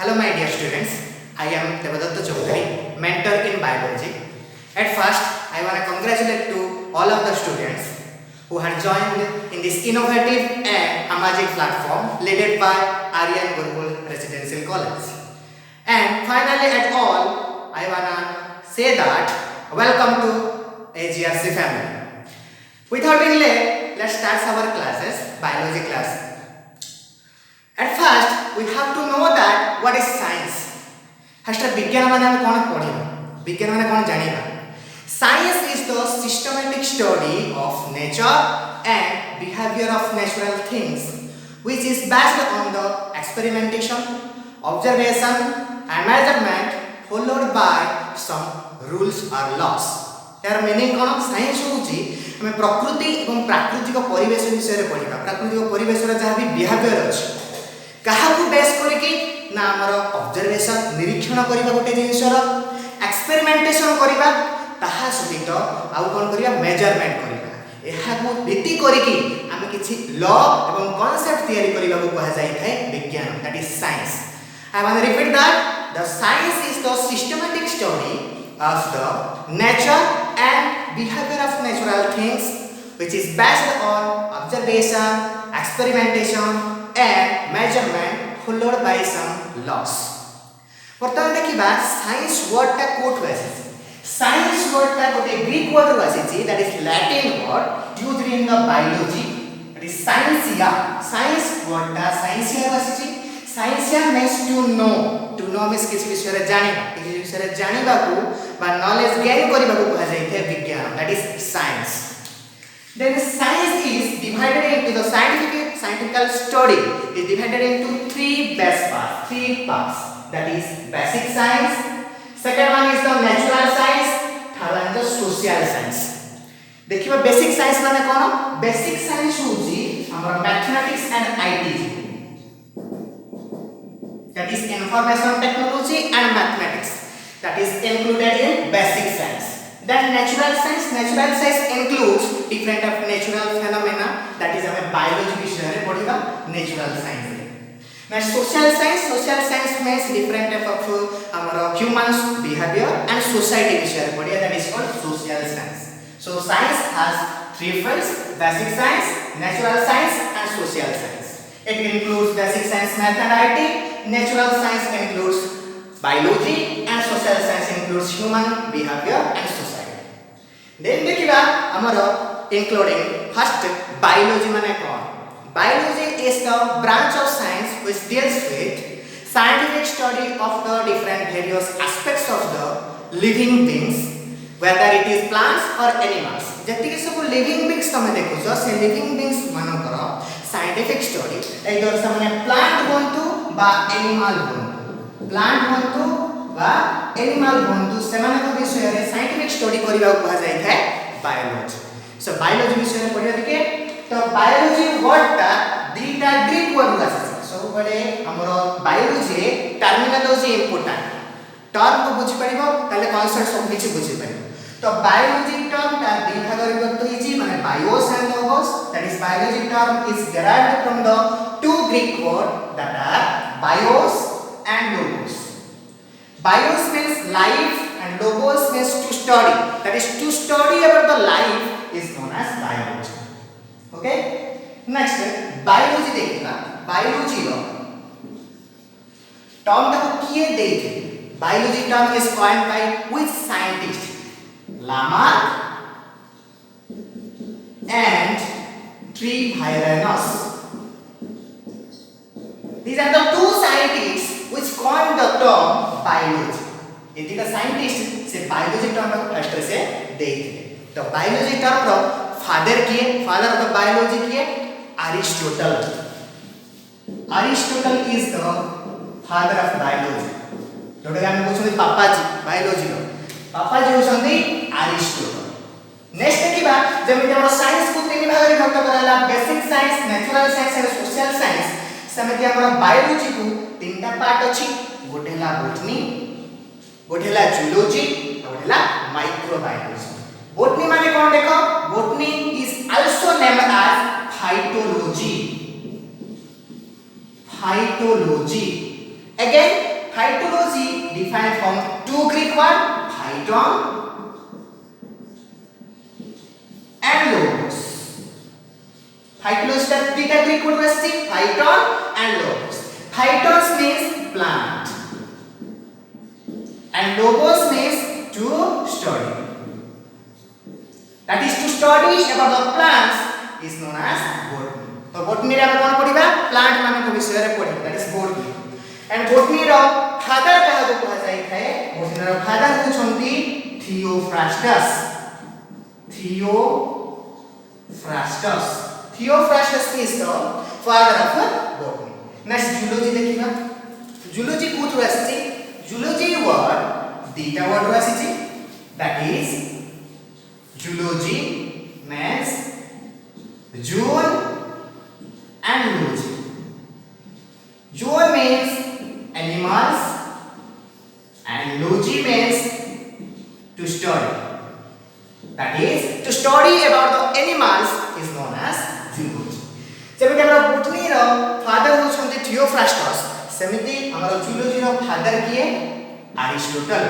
Hello my dear students, I am Devadatta Chaudhary, mentor in biology. At first, I want to congratulate to all of the students who have joined in this innovative and amazing platform led by Aryan Gurukul Residential College. And finally at all, I want to say that welcome to AGRC family. Without being late, let's start our classes, biology class. At first, we have to know that what is science. First, विज्ञान माने हम कौन पढ़िबा विज्ञान माने कौन जानिबा Science is the systematic study of nature and behavior of natural things which is based on the experimentation, observation and measurement followed by some rules or laws. यार meaning कौन science होउची हमें प्रकृति एवं प्राकृतिक परिवेश विषय रे पढ़िबा प्राकृतिक परिवेश रे जहाँ भी behavior अछि काहाकू बेस करके ना हमर ऑब्जर्वेशन निरीक्षण करिबा गोटे जिंसर एक्सपेरिमेंटेशन करिबा ताहा सहित आउ कोन करिबा मेजरमेंट करिबा एहाकू रीति करके हम किछि लॉ एवं कांसेप्ट तयारी करिबा को कहा जाय थाए विज्ञान that is science I want to repeat that the science is the systematic study of the nature and behaviour of natural things which is based on observation experimentation and measurement followed by some laws. वर्तमान देखिबा science word टा कोट आसी science word टा गोटे Greek word रो आसी that is Latin word used in the biology that is scientia science word टा साइंसिया आसी scientia means to know means किसी विषय रे जानिबा किसी विषय रे जानिबा को बा नॉलेज गेन करिबा को कहा जाय थे विज्ञान that is science. Then science is divided into the scientific study is divided into three parts. That is basic science. Second one is the natural science. Third one is the social science. देखिबा basic science माने कोन? Basic science होउची हमर mathematics and IT. That is information technology and mathematics. That is included in basic science. Then natural science includes different of natural phenomena that is हमें biology विषय रे पढ़िबा natural science रे. Now social science means different of our humans behavior and society विषय रे पढ़िबा that is called social science. So science has three fields: basic science, natural science and social science. It includes basic science, math and IT. Natural science includes biology and social science includes human behavior and society. Then देखिबा हमरो including first biology माने कोन? Biology is the branch of science which deals with scientific study of the different various aspects of the living beings whether it is plants or animals. जति के सब living beings तमे देखो छ से living beings मानकर scientific study either सामने plant बनतु बा animal बनतु प्लांट बनतु बा एनिमल बनतु सेमानक विषय रे साइंटिफिक स्टडी करिबा को कहा जाय थाए बायोलॉजी. सो बायोलॉजी विषय रे पढिया दिके तो बायोलॉजी वर्ड ता दीटा ग्रीक वर्ड आसी सो बडे हमरो बायोलॉजी रे टर्मिनोलॉजी इंपोर्टेंट टर्म को बुझि परिबो ताले कांसेप्ट सब किछि बुझि परिबो. तो बायोलॉजी टर्म ता दी भाग रे विभक्त हिची माने BIOS and logos that is biology term is derived from the two Greek word that are bios and logos. Bios means life and logos means to study. That is to study about the life is known as biology. Okay? Next, biology देखिबा. Biology रो term ता किए देथे. Biology term is coined by which scientist? Lamarck and Treviranus. These are the two scientists which coined the term biology. यदि का scientist से biology term को first से देइथिले. तो बायोलॉजी टर्म रो फादर ऑफ द बायोलॉजी किए Aristotle. Aristotle is the father of biology. जोडे हम पूछो पापाजी बायोलॉजी रो पापाजी होसंती अरिस्टोटल. नेक्स्ट देखिबा जेमिति हमर साइंस को तीन भाग रे विभक्त कराला basic science, natural science and social science. समिति हमर बायोलॉजी को तीनटा पार्ट अछि. गोटे हला बोटनी, गोटे हला जूलॉजी और हला माइक्रोबायोलॉजी. बोटनी माने कोन देखो botany is also named as phytology. Again phytology defined from two Greek words, phyton and logos. Phytology that দুইটা Greek word আসছে, phyton and logos. Phytos means plant and logos means to study. That is to study about the plants is known as botany. तो botany रे हम कोन पढिबा plant मानक विषय रे पढिबा, that is botany. And botany रो father कहा को कहा जाय थाए, botany रो फादर होछंती Theophrastus. Theophrastus is the father of botany. Next zoology देखिबा. Zoology कोथु आसी? Zoology word dita word आसी, that is zoology means zool and logy. Zool means animals and logy means to study. That is to study about the animals is known as zoology. जेमिति हमरा botany रो father होछन्ते Theophrastus, सेमिति हमरा zoology रो father किए Aristotle.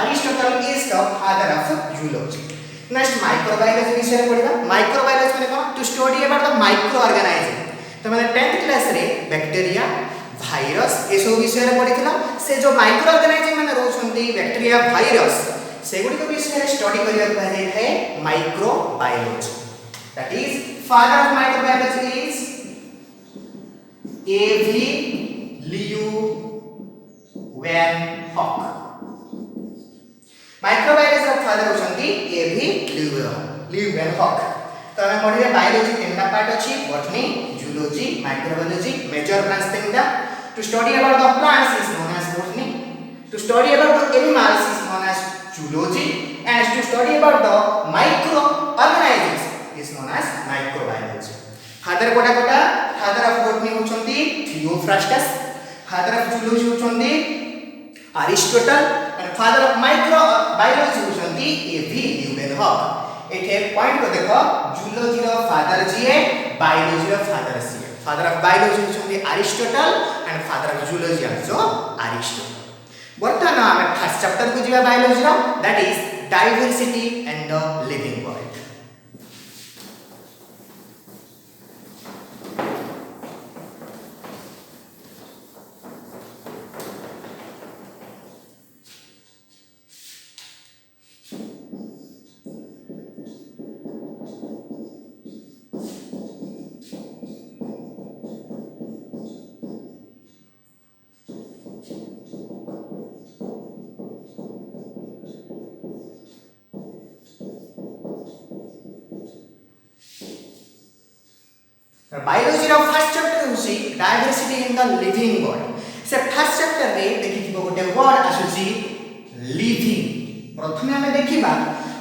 Aristotle is the father of zoology. Next microbiology विषय पढिबा. Microbiology माने कोन? To study about the microorganism. तो माने 10th class रे bacteria, virus ए सब विषय रे पढिथिला. से जो माइक्रोऑर्गेनाइजम माने रहउछन्ती बैक्टीरिया, भाइरस सेगुडी को विषय रे स्टडी करिया कहा जाय थाए microbiology. That is father of microbiology is A.V. Leeuwenhoek. Microbiology of father होछन्ती A.V. Leeuwenhoek. तो हम पढिबे बायोलॉजी तीनटा पार्ट अछि, botany, zoology, microbiology. Major branch तीनटा. To study about the plants is known as botany. To study about the animals is known as zoology, and to study about the microorganisms is known as microbiology. Father कोटा father of botany होछन्ती Theophrastus, father of zoology होछन्ती Aristotle, and father of microbiology होछन्ती A.V. Leeuwenhoek. एठे point को देखो, zoology रो father जी है, biology रो father जी है. Father of biology होछन्ती Aristotle and father of zoology also Aristotle. वर्तमान हम फर्स्ट चैप्टर को जिबा बायोलॉजी रो, that is diversity and the living world. Biology रो फर्स्ट चैप्टर होसी diversity in the living world. से फर्स्ट चैप्टर रे देखिथिबो गोटे वर्ड आसुची लिविंग. प्रथमे हम देखिबा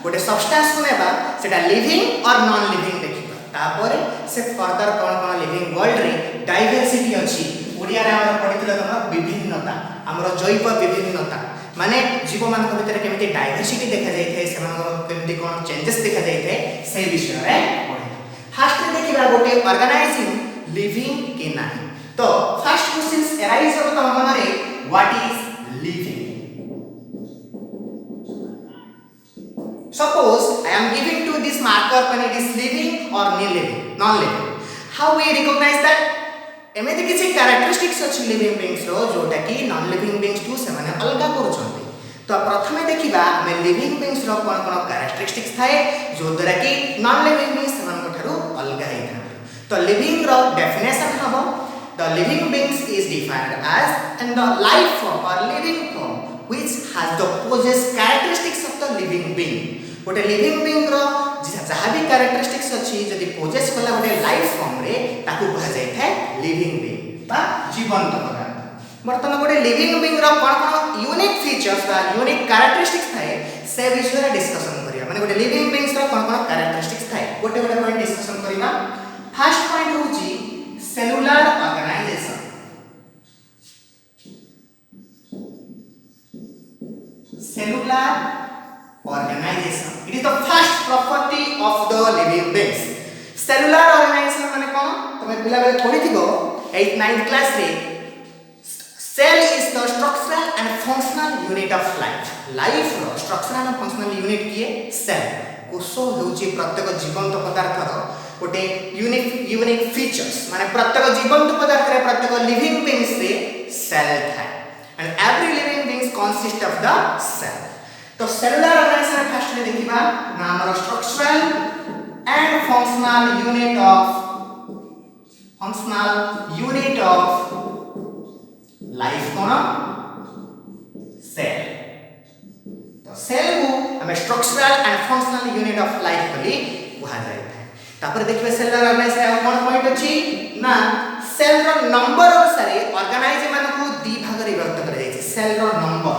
गोटे सब्सटेंस को नेबा, सेटा लिविंग और नॉन लिविंग देखिबा. तापर से फर्दर कोन लिविंग वर्ल्ड रे डाइवर्सिटी अछि. ओडिया रे हम पढिथिला तम विभिन्नता, हमर जैव विभिन्नता माने जीव मानक भितर केमिति डाइवर्सिटी देखा जाय थे, सेमान केमिति कोन चेंजेस देखा जाय थे से विषय रे. फर्स्ट देखिबा गोटे ऑर्गेनाइजिंग लिविंग के नाही. तो फर्स्ट क्वेश्चन अराइज हो तो मन रे what is living. Suppose I am giving to this marker when it is living और non living. How we recognise that? एमेति किछि कैरेक्टरिस्टिक्स अछि लिविंग बीइंग्स रो जोटा कि नॉन लिविंग बीइंग्स टू से माने अलगा करूछन्ती. तो प्रथमे देखिबा हम लिविंग बीइंग्स रो कोन कोन कैरेक्टरिस्टिक्स थाए जो द्वारा कि नॉन लिविंग बीइंग्स मान ठारू अलगा है. तो लिविंग रो डेफिनेशन हबो, the living beings is defined as and the life form और living form which has the possess characteristics of the living being. गोटे लिविंग बीइंग रो जहा भी कैरेक्टरिस्टिक्स अछि जदि पोजेस कला गोटे लाइफ फॉर्म रे ताकू कहा जाय थाए लिविंग बीइंग बा जीवंत पदार्थ. बर्तमान गोटे लिविंग बीइंग रो कोन कोन यूनिक फीचर्स बा यूनिक कैरेक्टरिस्टिक्स थाए से विषय रे डिस्कशन करिया. माने गोटे लिविंग बीइंग्स रो कोन कोन कैरेक्टरिस्टिक्स थाए गोटे गोटे पॉइंट डिस्कशन करिना. फर्स्ट पॉइंट होची cellular organization. Cellular organization, it is the first property of the living beings. Cellular organization माने कोन? तमे पिला बेले पढिथिबो 8th 9th क्लास रे cell is the structural and functional unit of life रो structural and functional unit किए cell कोष होउची प्रत्येक जीवंत पदार्थर गोटे यूनिक फीचर्स माने प्रत्येक जीवंत पदार्थ रे प्रत्येक लिविंग बीइंग्स रे सेल थाए and every living beings consist of the cell तो सेलुलर ऑर्गेनाइजेशन फर्स्ट रे देखिबा ना हमर structural and functional unit of life कोन सेल तो सेल को हम structural and functional unit of life बोली कहा जाय तापर देखबे सेलुलर ऑर्गेनाइजेशन कोन पॉइंट अछि ना सेल रो नंबर अनुसार ऑर्गेनाइज मान को दी भाग रे विभक्त कर जाय छै सेल रो number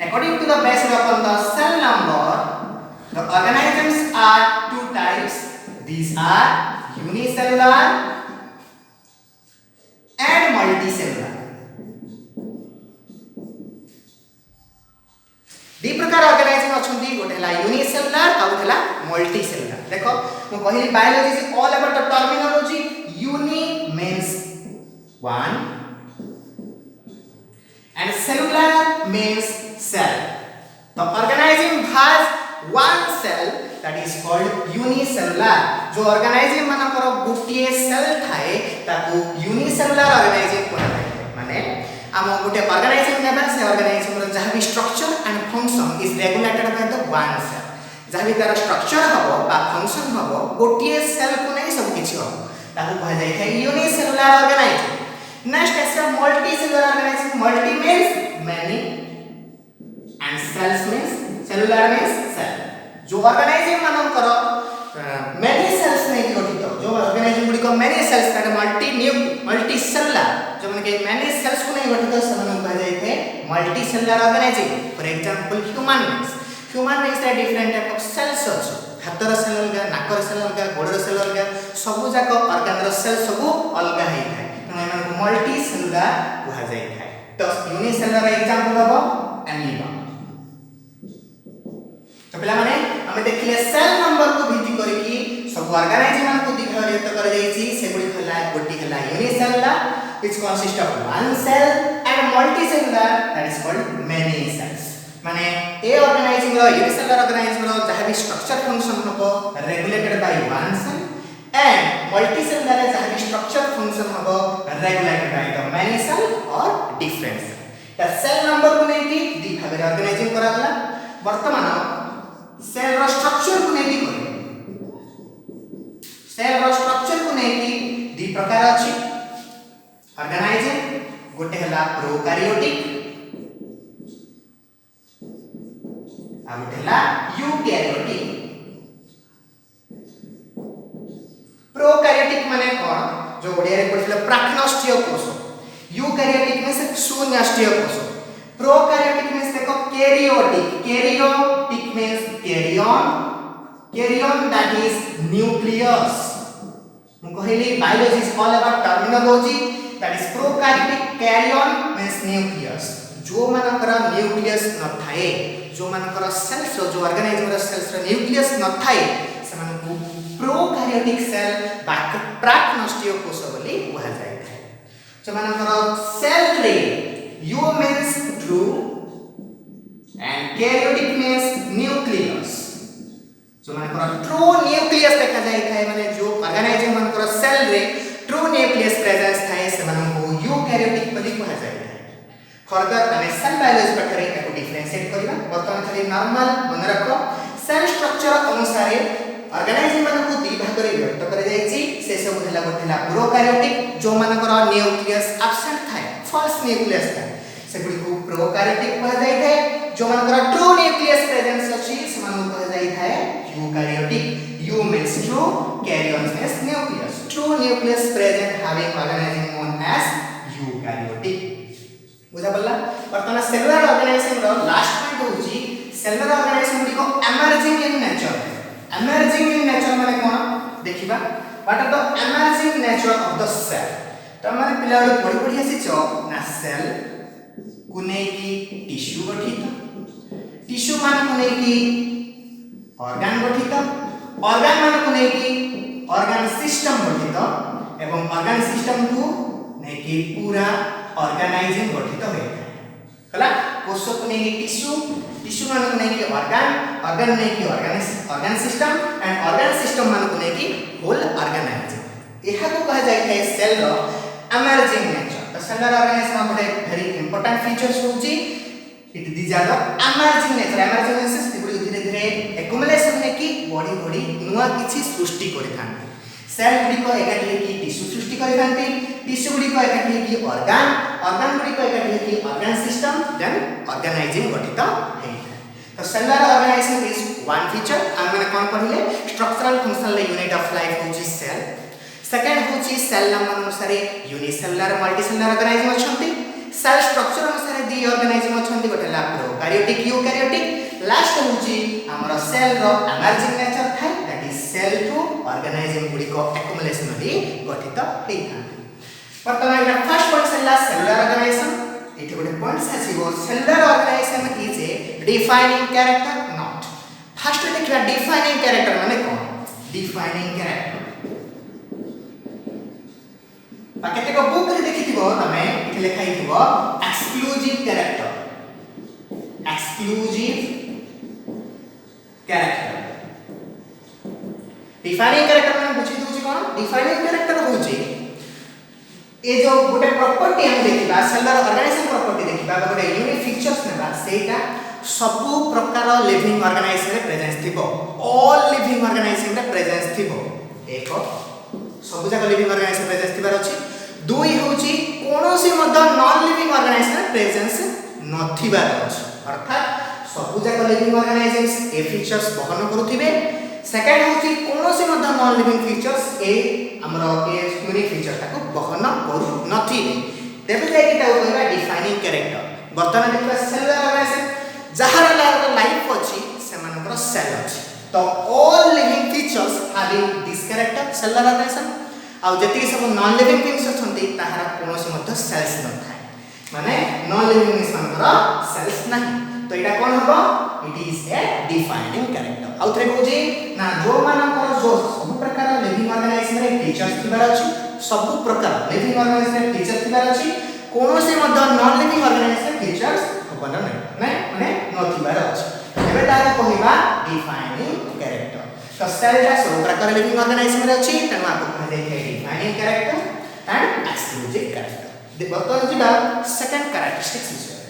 according to the based upon the cell number the organisms are two types these are unicellular and multicellular दी प्रकार ऑर्गेनाइजिंग अछंती गोटे हला यूनिसेलुलर आ गोटे हला मल्टीसेलुलर देखो मु कहली biology is all about the terminology uni means one and cellular means cell the organism has one cell that is called unicellular जो organism मानकर गोटिए सेल थाए ताकू unicellular organism कहै माने हम गोटे organism नेबा से organism रो जहा भी structure and function is regulated by the one cell जहा भी तार स्ट्रक्चर हबो बा फंक्शन हबो गोटिए सेल को नै सब किछि हो ताकू कहै जाय छै unicellular organism नेक्स्ट है multicellular organization multi means many and cells means cellular means cell जो ऑर्गेनाइजेशन मानकर many cells नै गठित जो ऑर्गेनाइजेशन गुडी को many cells ताके मल्टीसेलुलर जो माने के many cells को नै गठित समान कह जाय थे multicellular organization for example human means the different type of cells अछि हाथर सेल अलगा नाकर सेल अलगा गोडर सेल अलगा सब जाक ऑर्गन रो सेल सब अलगा हे थाए तो मल्टी सेलुलर कहा जाय थाए तो यूनिसेलुलर एग्जांपल हबो एमीबा तो पहला माने हम देखिले सेल नंबर को भित्ति करी कि सब ऑर्गेनाइजेशन मान को विभाजित कर जाय छी सेगुडी हला गोटी हला unicellular which consist of one cell and multicellular that is called many cells माने ए ऑर्गेनाइजिंग रो यूनिसेलुलर ऑर्गेनाइजिंग रो जहा भी स्ट्रक्चर फंक्शन हबो regulated by one cell and multicellular is a structure function हबो regulated by the many cell or different cell या cell number को नै कि दी भाग रे ऑर्गेनाइजिंग करागला वर्तमान सेल रो स्ट्रक्चर को नै कि सेल रो स्ट्रक्चर को नै कि दी प्रकार अछि ऑर्गेनाइजिंग गोटे हला प्रोकैरियोटिक आ गोटे हला यूकैरियोटिक प्रोकैरियोटिक माने कोन जो ओडिया रे पढिले प्राक्नष्टीय कोष यूकैरियोटिक मींस शून्याष्टीय कोष प्रोकैरियोटिक मींस देखो karyotic means karyon that is nucleus मु कहली biology is all about terminology that is prokaryotic karyon means nucleus जो मानकर न्यूक्लियस न थाए जो मानकर सेल्स जो ऑर्गेनाइज्म रो सेल्स रो न्यूक्लियस न थाए समान को प्रोकैरियोटिक सेल बा प्राक्नष्टीय कोष बोली कहा जाय छै जो मानकर सेल रे you means true and karyotic means nucleus जो मानकर ट्रू न्यूक्लियस देखा जाय छै माने जो ऑर्गेनाइज्म मानकर सेल रे ट्रू न्यूक्लियस प्रेजेंस थाए समान को यूकैरियोटिक बोली कहा जाय छै फर्दर माने सेल बायोलॉजी पठरे को डिफरेंशिएट करबा वर्तमान खाली नॉर्मल मन रखो सेल स्ट्रक्चर अनुसार ऑर्गेनाइजिंग मान को दी भाग रे विभक्त कर जाय छी से सब हला गोटेला प्रोकैरियोटिक जो मानकर न्यूक्लियस एब्सेंट थाए फॉल्स न्यूक्लियस थाए से गुडी को प्रोकैरियोटिक कहा जाय थाए जो मानकर ट्रू न्यूक्लियस प्रेजेंस अछि से मान को कहा जाय थाए eukaryotic eu means true karyon means nucleus true nucleus present having organizing known as eukaryotic बुझा पड़ला वर्तमान सेलुलर ऑर्गेनाइजेशन रो लास्ट पॉइंट होची सेलुलर ऑर्गेनाइजेशन गुडी को एमर्जिंग इन नेचर माने कोन देखिबा what are the emerging nature of the cell तो माने पिला पढि पढि आसी छ ना सेल कुनै की टिश्यू गठित टिश्यू मान कुनै की ऑर्गन गठित ऑर्गन मान कुनै की ऑर्गन सिस्टम गठित एवं ऑर्गन सिस्टम को नेकी पूरा ऑर्गेनाइजिंग गठित होता है कला कोष को नेकी टिश्यू मान को नेकी ऑर्गन नेकी organ system and organ system मान को नेकी होल ऑर्गेनाइजिंग यह को कहा जाय है सेल रो एमर्जिंग नेचर तो सेलुलर ऑर्गेनाइजेशन गोटे वेरी इंपोर्टेंट फीचर्स होची it these are the emerging nature emerging nature गुडी धीरे धीरे एक्युमुलेशन है कि बॉडी बॉडी नुआ किछि सृष्टि करिथांती सेल गुडी को एकाठी की टिश्यू सृष्टि करिथांती टिश्यू गुडी को एकाठी की ऑर्गन गुडी को एकाठी की ऑर्गन सिस्टम देन ऑर्गेनाइजिंग गठित है तो cellular organisation is one feature हम माने कोन पढिले structural functional unit of life होची सेल सेकंड होची सेल नाम अनुसार यूनिसेलुलर मल्टीसेलुलर ऑर्गेनाइजम अछंती सेल स्ट्रक्चर अनुसार दी ऑर्गेनाइजम अछंती गोटे ला प्रोकैरियोटिक यूकैरियोटिक लास्ट होची हमर सेल रो एमर्जिंग नेचर थाय that is cell to organism गुडी को एक्युमुलेशन री गठित हेइ थांती वर्तमान एटा फर्स्ट पॉइंट सेलुलर ऑर्गेनाइजेशन इथे गोटे पॉइंट आसीबो cellular organisation is a defining character not first देखिबा डिफाइनिंग कैरेक्टर माने कोन डिफाइनिंग कैरेक्टर केते को बुक रे देखिथिबो तमे इथे लेखा हिथिबो एक्सक्लूसिव कैरेक्टर डिफाइनिंग कैरेक्टर माने बुझी दोछि कोन डिफाइनिंग कैरेक्टर होछि ए जो गोटे प्रॉपर्टी हम देखिबा सेलुलर ऑर्गेनाइजेशन प्रॉपर्टी देखिबा गोटे यूनिक फीचर्स नेबा सेटा सब प्रकार लिविंग ऑर्गेनाइजेशन रे प्रेजेंस थिबो ऑल लिविंग ऑर्गेनाइजेशन रे प्रेजेंस थिबो एक सब जगह लिविंग ऑर्गेनाइजेशन प्रेजेंस थिबार अछि दुई होची कोनोसी मध्य नॉन लिविंग ऑर्गेनाइजेशन प्रेजेंस नथिबार अछि अर्थात सब जगह लिविंग ऑर्गेनाइजेशन ए फीचर्स बहन करूथिबे सेकंड होची कोनोसी मध्य नॉन लिविंग फीचर्स ए हमरो ए यूनिक फीचर ताको बहन करू नथिबे तेबे जाय किटा कहबा डिफाइनिंग कैरेक्टर वर्तमान देखबा सेलुलर ऑर्गेनाइजेशन जहार लाइफ अछि सेमानकर सेल अछि तो all living features having this character cellular organisation आ जति सब नॉन लिविंग थिंग्स अछंती ताहार कोनोसी मध्य सेल्स न थाय माने नॉन लिविंग थिंग्स मानकर सेल्स नाही तो एटा कोन हबो it is a defining character आउ थरे कहूजी ना जो मानकर जो सब प्रकार लिविंग ऑर्गेनाइजेशन रे फीचर्स थिबार अछि सब प्रकार लिविंग ऑर्गेनाइजेशन रे फीचर्स थिबार अछि कोनोसी मध्य नॉन लिविंग ऑर्गेनाइजेशन फीचर्स हबन नै माने न थिबार अछि एबे तार कहबा डिफाइनिंग कैरेक्टर तो सेल टा सब प्रकार लिविंग ऑर्गेनाइजेशन रे अछि तनु आपको कह जाय है defining character and exclusive character दे बतन जिबा सेकंड कैरेक्टरिस्टिक्स विषय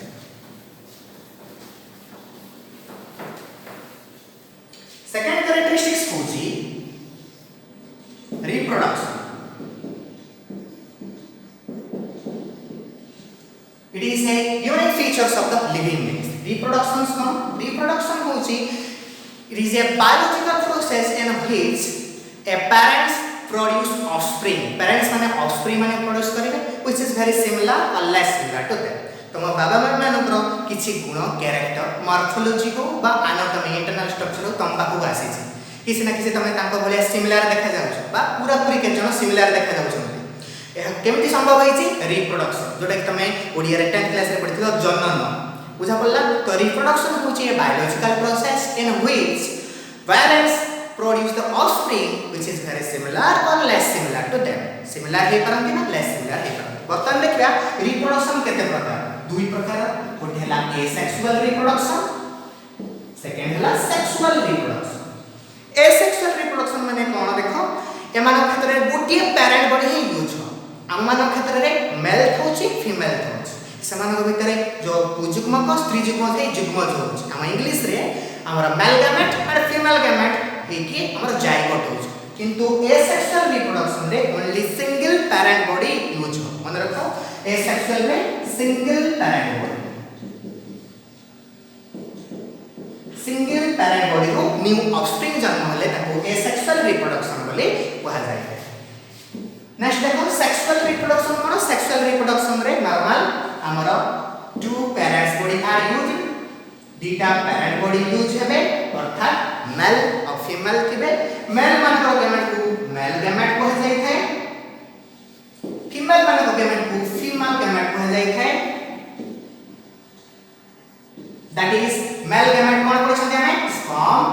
सेकंड कैरेक्टरिस्टिक्स होची reproduction it is a unique features of the living things reproduction होची it is a biological process in which a parents produce offspring parents माने offspring माने produce करिवे which is very similar or less similar to them तम बाबा मानकर किछि गुण character morphology हो बा एनाटॉमी इंटरनल स्ट्रक्चर हो तम पाखु आसी छि किछि ना किछि तमे तांको भलिया सिमिलर देखा जाउछ बा पूरा पूरी के जन सिमिलर देखा जाउछ एहा केमति संभव होई छि रिप्रोडक्शन जोटा कि तमे ओडिया रे 10th क्लास रे पढिथिलो जनन बुझा पड़ला तो रिप्रोडक्शन होची a biological process in which parents produce the offspring which is very similar or less similar to them similar हे परंती ना less similar हे परंती वर्तमान देखिया रिप्रोडक्शन केते प्रकार दुई प्रकार कोठी हला asexual reproduction सेकंड हला sexual reproduction asexual reproduction माने कोन देखो एमान क्षेत्र रे गोटिए पेरेंट बॉडी ही यूज हो हम मान क्षेत्र रे मेल होची फीमेल होची समान भितर जो युग्मक स्त्री युग्म थे युग्म जो होची हम इंग्लिश रे हमर मेल गैमेट और फीमेल गैमेट हेकी हमर जाइगोट होची किंतु एसेक्सुअल रिप्रोडक्शन रे only single parent body use हो मन रखो एसेक्सुअल में सिंगल पेरेंट बॉडी रो न्यू ऑफस्प्रिंग जन्म हले ताको एसेक्सुअल रिप्रोडक्शन बोली कहा जाय नेक्स्ट देखो सेक्सुअल रिप्रोडक्शन कोन सेक्सुअल रिप्रोडक्शन रे नॉर्मल हमर two parents body are used दीटा पेरेंट बॉडी यूज हेबे अर्थात मेल और फीमेल थिबे मेल मान को गैमेट को मेल गैमेट कह जाय थे फीमेल मान को गैमेट को फीमेल गैमेट कह जाय थे दैट इज मेल गैमेट कोन पढिछथि हमें sperm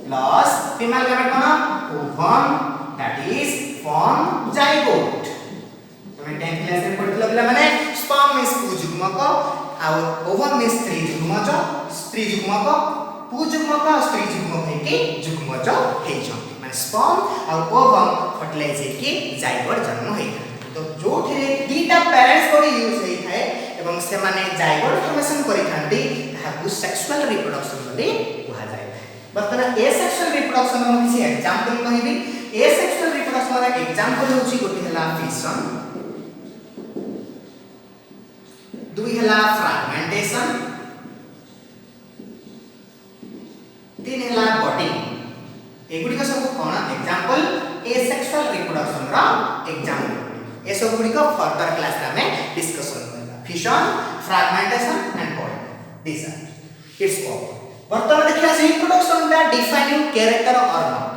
plus female gamete cone ovum that is form zygote ଆଉ ଓଭମ ମିନ୍ସ ତ୍ରିଯୁଗ୍ମଜ ତ୍ରିଯୁଗ୍ମକ ପୁଯୁଗ୍ମକ ଆଉ ସ୍ତ୍ରୀଯୁଗ୍ମକ ହେଇକି ଯୁଗ୍ମଜ ହେଇଛନ୍ତି ମାନେ ସ୍ପର୍ମ ଆଉ ଓଭମ ଫର୍ଟିଲାଇଜ ହେଇକି জাইগোট জন্ম ହେଇଥାଏ তো ଯୋଉଠିରେ ଦୁଇଟା ପ୍ୟାରେଣ୍ଟସ୍ ବଡି ୟୁଜ ହେଇଥାଏ ଏବଂ ସେମାନେ জাইগোট ଫର୍ମେସନ କରିଥାନ୍ତି ତାହାକୁ ସେକ୍ସୁଆଲ ରିପ୍ରଡକ୍ସନ ବୋଲି କୁହାଯାଏ ବର୍ତ୍ତମାନ ଏସେକ୍ସୁଆଲ ରିପ୍ରଡକ୍ସନ ର କିଛି एग्जांपल କହିବି एसेक्सुअल रिप्रोडक्शन रा एग्जांपल होची गोटी हला फिशन दुई हला फ्रैगमेंटेशन तीन हला बॉडिंग एगुडी का सब कोन एग्जांपल एसेक्सुअल रिप्रोडक्शन रा एग्जांपल ए सब गुडी को फर्दर क्लास रा में डिस्कशन करबा fission fragmentation and budding this are its all वर्तमान देखिया रिप्रोडक्शन का डिफाइनिंग कैरेक्टर और नॉट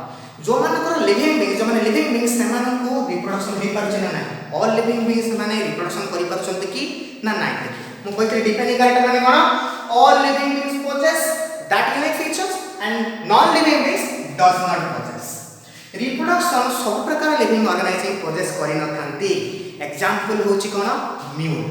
जो मानकर लिविंग बीइंग जो माने लिविंग बीइंग सेमान को रिप्रोडक्शन हो पारछ ना नाही ऑल लिविंग बीइंग्स माने रिप्रोडक्शन करि पारछन कि ना नाही देखि मु कहथि डिफाइनिंग कैरेक्टर माने कोन all living beings possess that unique features and non living beings does not possess reproduction सब प्रकार लिविंग ऑर्गेनाइजिंग पोजेस करि न थांती एग्जांपल होची कोन म्यूल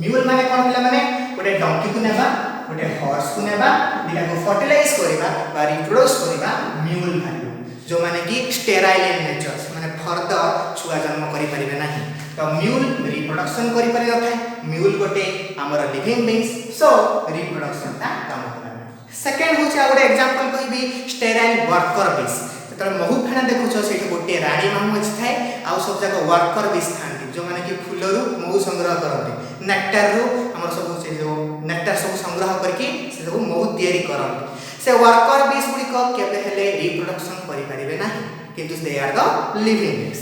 म्यूल माने कोन पिला माने गोटे डंकी को नेबा गोटे हॉर्स को नेबा दिला को फर्टिलाइज करबा बा रिप्रोड्यूस करबा म्यूल भालू जो माने कि स्टेराइल इन नेचर माने फर्दर छुआ जन्म करि परिबे नाही तो म्यूल रिप्रोडक्शन करि परि नथाय म्यूल गोटे हमर लिविंग बीइंग्स सो रिप्रोडक्शन ता काम करबा सेकंड होची आ गोटे एग्जांपल कहबी स्टेराइल वर्कर बीस ततर महु फेना देखुछ सेठी गोटे रानी मामु अछि थाय आ सब जगह वर्कर बीस थांती जो माने कि फूलरू महु संग्रह करते नेक्टर रू हमर सब से जो नेक्टर सब संग्रह करके से सब महु तयारी करते से वर्कर बीस गुडी को केबे हेले रिप्रोडक्शन करि परिबे नाही किंतु दे आर द लिविंग बीस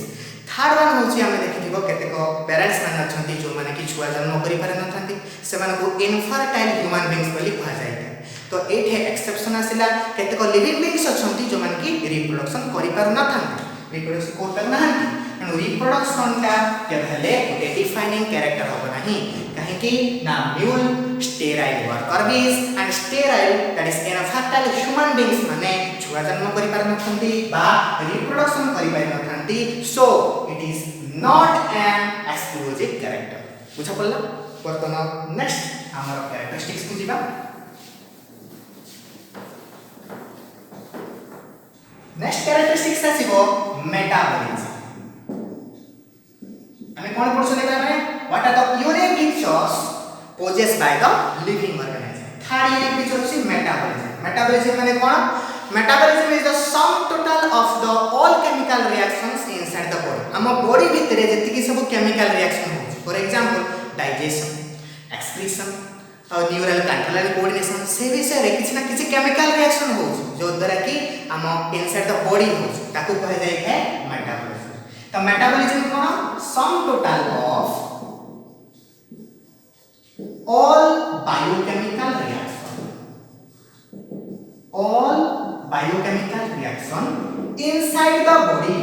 थर्ड वन होची हमें देखिथिबो केतेक पेरेंट्स मान अछंती जो माने कि छुआ जन्म करि पारे न थांती से माने को इनफर्टाइल ह्यूमन बीइंग्स बोली कहा जाय तो एठे एक्सेप्शन आसिला केतेक लिविंग बीइंग्स अछंती जो माने कि रिप्रोडक्शन करि पार न थांती रिप्रोडक्शन को पार नहंती एंड रिप्रोडक्शन का केबे हेले गोटे डिफाइनिंग कैरेक्टर होबो नाही काहे कि ना म्यूल स्टेराइल वर्कर बीस and sterile that is infertile human beings माने छुआ जन्म करि पार न थांती बा रिप्रोडक्शन करि पार न थांती so it is not an exclusive character बुझा पड़ला वर्तमान नेक्स्ट हमर कैरेक्टरिस्टिक्स को जीवा नेक्स्ट कैरेक्टरिस्टिक्स आसीबो मेटाबॉलिज्म हमें कोन पढछो देखला माने what are the unique features possess by the living organism third unique feature होची मेटाबॉलिज्म मेटाबॉलिज्म माने कोन metabolism is the sum total of the all chemical reactions inside the body हम body भीतर जति की सब केमिकल रिएक्शन होची for example digestion excretion और न्यूरल कंट्रोल एंड कोऑर्डिनेशन से विषय रे किछि ना किछि केमिकल रिएक्शन होची जो द्वारा कि हम इनसाइड द बॉडी होची ताकू कहे जाय है मेटाबॉलिज्म तो metabolism cone some total of all biochemical reaction inside the body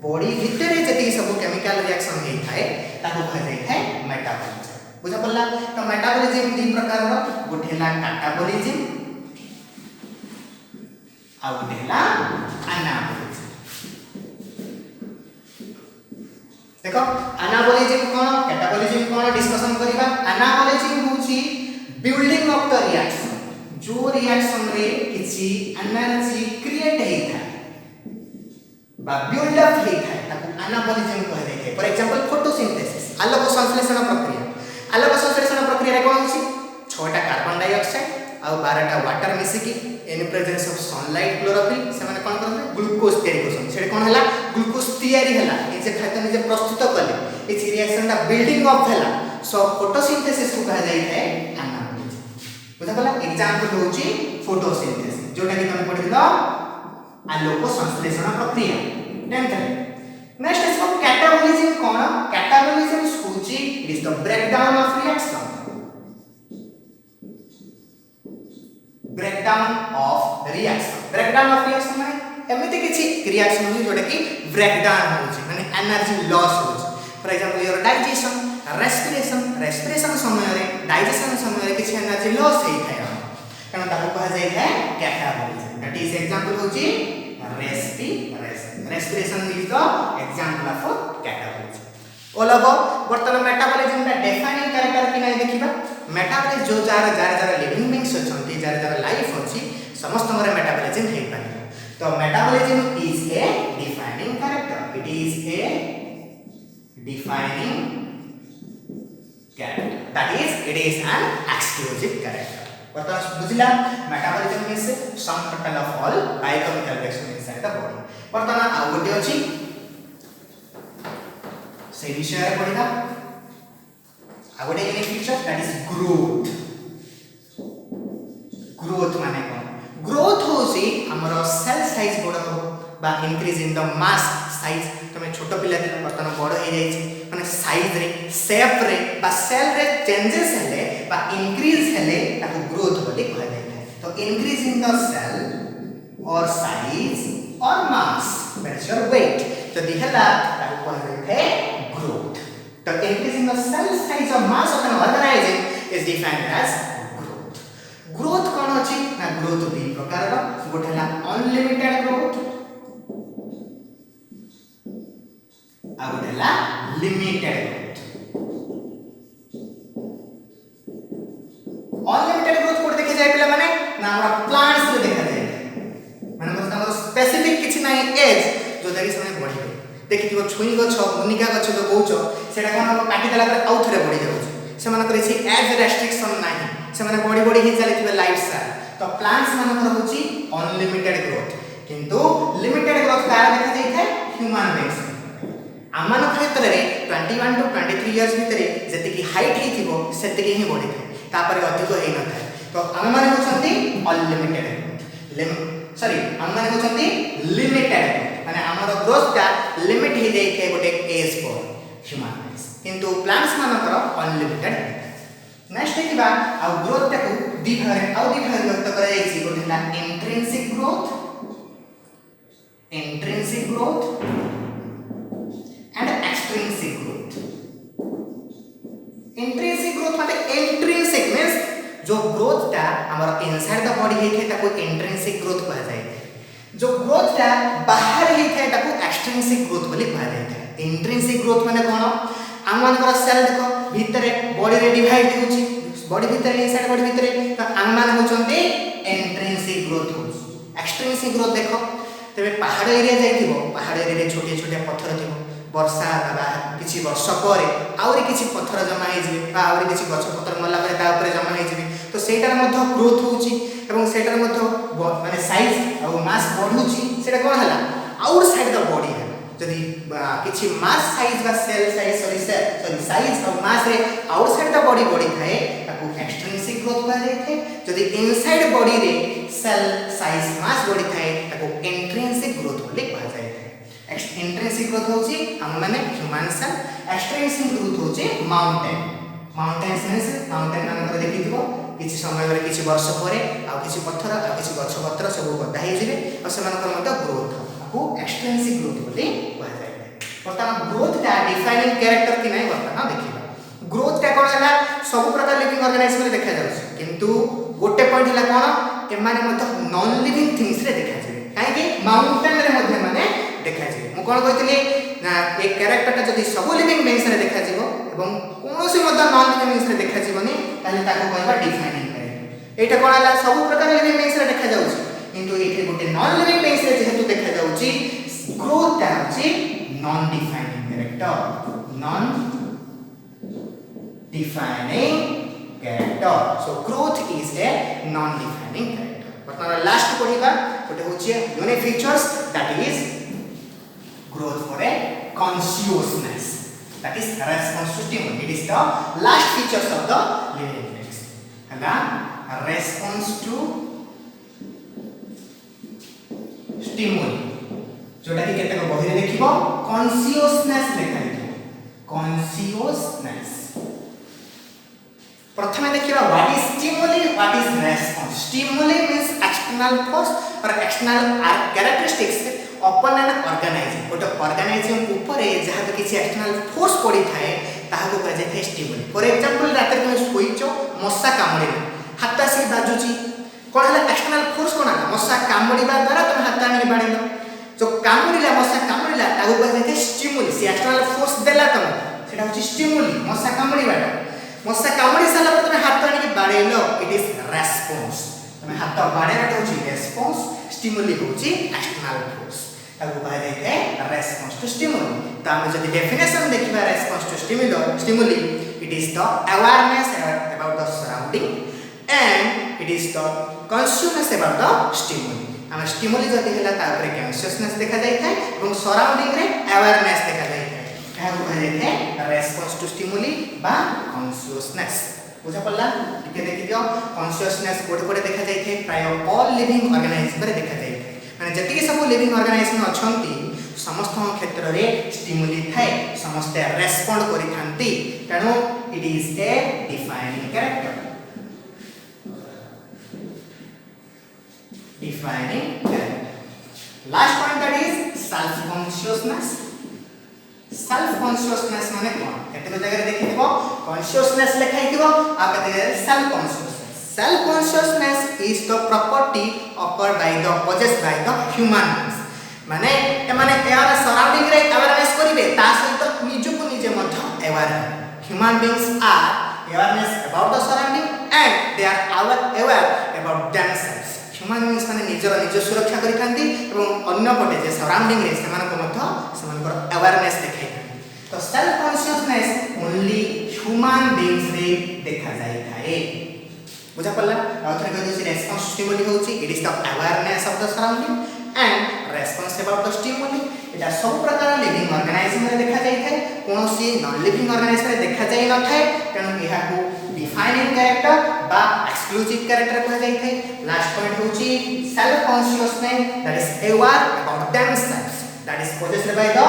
body भीतर जति सब केमिकल रिएक्शन हे थाए ताको कह जाय है मेटाबॉलिज्म बुझा पड़ला तो मेटाबॉलिज्म तीन प्रकार रो गोटे हला कैटाबॉलिज्म आ गोटे हला एनाबॉलिज्म देखो एनाबॉलिज्म कोन कैटाबॉलिज्म कोन डिस्कशन करिबा एनाबॉलिज्म होची बिल्डिंग ऑफ द रिएक्शन जो रिएक्शन रे किछि एनर्जी क्रिएट हे था बा बिल्ड अप हे था ताको एनाबॉलिज्म कह जाय छै फॉर एग्जांपल फोटोसिंथेसिस आलोक संश्लेषण प्रक्रिया रे कोन होची 6 टा कार्बन डाइऑक्साइड आ 12 टा वाटर मिसी की in presence of sunlight chlorophyll से माने कोन करबे ग्लूकोज तयारी करछन सेडे कोन हला ग्लूकोज तयारी हला ए जे खाद्य निजे प्रस्तुत कले ए रिएक्शन दा बिल्डिंग अप हला सो फोटोसिंथेसिस को कहा जाय है एनाबॉलिज्म बुझा पला एग्जांपल होची फोटोसिंथेसिस जोटा कि तुम पढिलो आलोक संश्लेषण प्रक्रिया 10th नेक्स्ट इज कैटाबॉलिज्म कोन कैटाबॉलिज्म होची it is the breakdown of reaction breakdown of reaction माने एमिति किछि रिएक्शन होई जोटा कि ब्रेकडाउन होछि माने एनर्जी लॉस होछि for example your digestion respiration समय रे डाइजेशन समय रे किछि एनर्जी लॉस हेइ थाय कारण ताको कहा जाय है कैटाबॉलिज्म दैट इज एग्जांपल होछि respiration is the example of catabolism all over बर्तमान मेटाबॉलिज्म का डिफाइनिंग कैरेक्टर कि नहीं देखिबा मेटाबॉलिज्म जो जार लिविंग बीइंग्स अछंती जार लाइफ अछि समस्त मरे मेटाबॉलिज्म हे पारे तो metabolism is a defining character it is a defining character that is it is an exclusive character बर्तमान बुझिला metabolism means sum total of all biochemical reaction inside the body बर्तमान आ गोटे अछि से विषय पढिबा आ गोटे unique feature that is growth growth माने कोन growth होसी हमर सेल साइज बड़ हो बा increase in the mass size तमे छोट पिला दिन बर्तमान बड़ हो जाई छै माने साइज रे शेप रे बा सेल रे चेंजेस हेले बा इंक्रीज हेले ताको ग्रोथ बोली कहै जाय तो इंक्रीज इन द सेल और साइज और mass that is your weight जदी हला ताको कहै जाय ग्रोथ तो increase in the cell size और mass of an organisation is defined as growth growth कोन अछि ना ग्रोथ दि प्रकार रो गोटे हला अनलिमिटेड ग्रोथ आ गोटे हला limited growth unlimited growth code देखे जाय पिला माने ना हमरा प्लांट्स रे देखा जाय माने हमर स्पेसिफिक किछि नाही एज जो देखि समय बढ़ी देखिथिबो छुई गछ मुनिका गछ जो कहउछो सेटा कोन हम काटी देला पर आउ थरे बढ़ी जाउछ से माने करे छी एज रेस्ट्रिक्शन नाही से माने बढ़ी ही चलिथिबे लाइफ स्टाइल तो प्लांट्स माने होउची अनलिमिटेड ग्रोथ किंतु लिमिटेड ग्रोथ कार देखा जाय थे ह्यूमन बीइंग्स आमान क्षेत्र रे 21 टू 23 इयर्स भितरे जति की हाइट ही थिबो सेति की ही बढ़ी थे तापर अधिक हेई न थाए तो हम माने होछंती अनलिमिटेड सॉरी हम माने होछंती लिमिटेड माने हमर ग्रोथ का लिमिट ही देई थे गोटे एज पर ह्यूमन बीइंग्स किंतु प्लांट्स मानकर अनलिमिटेड नेक्स्ट देखिबा आ ग्रोथ टाको दी भाग व्यक्त करा जाय छी गोटे हला intrinsic growth and extrinsic growth intrinsic growth माने intrinsic means जो ग्रोथ ता हमर इनसाइड द बॉडी हे थे ताको इंट्रिंसिक ग्रोथ कहा जाय जो ग्रोथ ता बाहर ही थे ताको एक्सट्रिंसिक ग्रोथ बोली कहा जाय थे इंट्रिंसिक ग्रोथ माने कोन हम मानकर सेल देखो भीतरे बॉडी रे डिवाइड होउची बॉडी भीतरे इनसाइड बॉडी भीतरे तो हम मान होचंती इंट्रिंसिक ग्रोथ होउची एक्सट्रिंसिक ग्रोथ देखो तबे पहाड़ एरिया जाइथिबो पहाड़ एरिया रे छोटे छोटे पत्थर थिबो वर्षा बा किछि वर्ष परे आउरी किछि पत्थर जमा हे जिवे बा आउरी किछि गछ पत्थर मल्ला परे ता ऊपर जमा हे जिवे तो सेटार मध्ये ग्रोथ होउची एवं सेटार मध्ये माने साइज और मास बढ़ुची सेटा कोन हला आउटसाइड द बॉडी है जदी किछि मास साइज बा सेल साइज सॉरी साइज और मास रे आउटसाइड द बॉडी बॉडी थाए ताको एक्सट्रिंसिक ग्रोथ कहा जाय थे जदी इनसाइड बॉडी रे सेल साइज मास बॉडी थाए ताको इंट्रिंसिक ग्रोथ बोली कहा जाय इंट्रिंसिक ग्रोथ होची हम माने ह्यूमन सेल एक्सट्रिंसिक ग्रोथ होची माउंटेन्स मींस माउंटेन नाम कर देखिथिबो किछि समय रे किछि वर्ष परे आ किछि पत्थर आ किछि गछ पत्र सब गदा हे जिवे आ सेमानकर मते ग्रोथ को एक्सट्रिंसिक ग्रोथ बोली कहा जाय वर्तमान ग्रोथ ता डिफाइनिंग कैरेक्टर कि नै वर्तमान देखिबा ग्रोथ ता कोन हला सब प्रकार लिविंग ऑर्गेनाइजेशन रे देखा जाउछ किंतु गोटे पॉइंट हला कोन एमाने मते नॉन लिविंग थिंग्स रे देखा जाय काहे कि माउंटेन रे मध्ये माने देखा जाय मु कोन कहतली ना एक कैरेक्टर जदी सब लिविंग बीइंग्स रे देखा जीवो एवं कोनोसी मध्य नॉन लिविंग बीइंग्स रे देखा जीवनी ताले ताको कहबा डिफाइनिंग कैरेक्टर एटा कोन हला सब प्रकार लिविंग बीइंग्स रे देखा जाउची किंतु एठी गोटे नॉन लिविंग बीइंग्स रे जेहेतु देखा जाउची ग्रोथ ता होची non defining character non defining character so growth is a non defining character वर्तमान लास्ट पढिबा गोटे होची unique features that is growth for a consciousness that is response to stimuli it is the last features of the living beings hela response to stimuli जोटा कि केते को बहिरे देखिबो consciousness लेखा लिखिबो consciousness प्रथमे देखिबा what is stimuli what is response stimuli means external force or external characteristics अपन an organizing गोटे ऑर्गेनाइजिंग ऊपर जहाँ तो किसी एक्सटर्नल फोर्स पड़ी थाए ताहाको कह जाय स्टिमुली फॉर एग्जांपल रात तुम सोईचो मशा कामुड़ी हाथ आसिक बाजुची कौन है एक्सटर्नल फोर्स कौन है मशा कामुड़ा द्वारा तुम हाथ आनी बाड़ेल जो कामुड़ा मशा कामुड़ा ताको कह जाय स्टिमुली से एक्सटर्नल फोर्स देला तुम एटा होची स्टिमुली मशा कामड़ीबाटा मशा कामड़ी साला पर तुम हाथ आनी बाड़ेलो इट इज रेस्पॉन्स तुम हाथ बाड़ेबाटा होची रेस्पॉन्स स्टिमुली होची एक्सटर्नल फोर्स ताको कहा जाय है रेस्पॉन्स टू स्टिमुली तो हम जदी डेफिनेशन देखिबा response to stimuli it is the awareness about the surrounding and it is the consciousness about the stimuli हम स्टिमुली जदी हला ता ऊपर कॉन्शियसनेस देखा जाय है এবং सराउंडिंग रे अवेयरनेस देखा जाय है एहा को कहा जाय है रेस्पॉन्स टू स्टिमुली बा कॉन्शियसनेस बुझा पड़ला ठीक है देखि दियो कॉन्शियसनेस कोड कोड देखा जाय है प्राय ऑल लिविंग ऑर्गेनाइजेशन रे देखा जाय है माने जति के सब लिविंग ऑर्गेनाइजेशन अछंती समस्त क्षेत्र रे स्टिमुली थाए समस्त रेस्पोंड करि थांती तनो it is a defining character defining character last point that is self consciousness माने कोन केते जगह देखि दिबो कॉन्शियसनेस लिखाई दिबो आ केते self consciousness is the property occurred by the possessed by the human beings माने यार सराउंडिंग रे अवेयरनेस करिवे ता सहित निजु को निजे मध्य aware human beings are awareness about the surrounding and they are aware about themselves human beings माने निज सुरक्षा करि थांती एवं अन्य पटे जे सराउंडिंग रे समान को मध्य समान को अवेयरनेस देखाइ थांती तो self consciousness only human beings रे देखा जाय थाए बुझा पड़ला आउथरे कहै छै रेस्पॉन्स स्टिमुली होची it is the awareness of the surrounding and response about the stimuli एटा सब प्रकार लिविंग ऑर्गेनाइजेशन रे देखा जाय थाए कोनोसी नॉन लिविंग ऑर्गेनाइजेशन रे देखा जाय न थाए तेनु एहा को डिफाइनिंग कैरेक्टर बा एक्सक्लूसिव कैरेक्टर कहा जाय थे लास्ट पॉइंट होची self consciousness that is aware about themselves that is possessed by the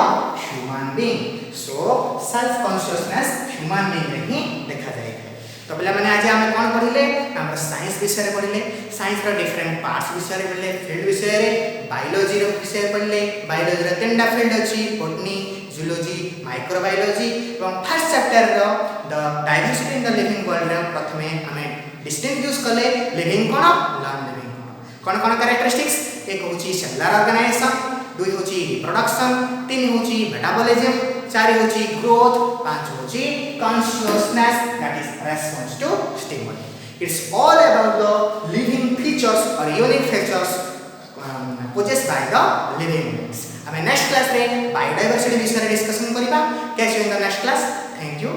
human being so self consciousness human being रे ही देखा जाय थे तो बेला माने आज हम कोन पढिले हम साइंस विषय रे पढिले साइंस रो डिफरेंट पार्ट्स विषय रे पढिले फील्ड विषय रे बायोलॉजी रो विषय पढिले बायोलॉजी रे तीनटा फील्ड अछि बॉटनी जूलॉजी माइक्रोबायोलॉजी एवं फर्स्ट चैप्टर रो the diversity in the living world रे प्रथमे हमें डिस्टिंग्विश कले लिविंग कोन नॉन लिविंग कोन कोन कैरेक्टरिस्टिक्स एक होची सेलुलर ऑर्गेनाइजेशन दुई होची रिप्रोडक्शन तीन होची मेटाबॉलिज्म चार होची ग्रोथ पांच होची consciousness that is response to stimuli it's all about the living features और unique features possessed by the living beings हमें नेक्स्ट क्लास रे बायोडायवर्सिटी विषय रे डिस्कशन करिबा कैसे in the next class thank you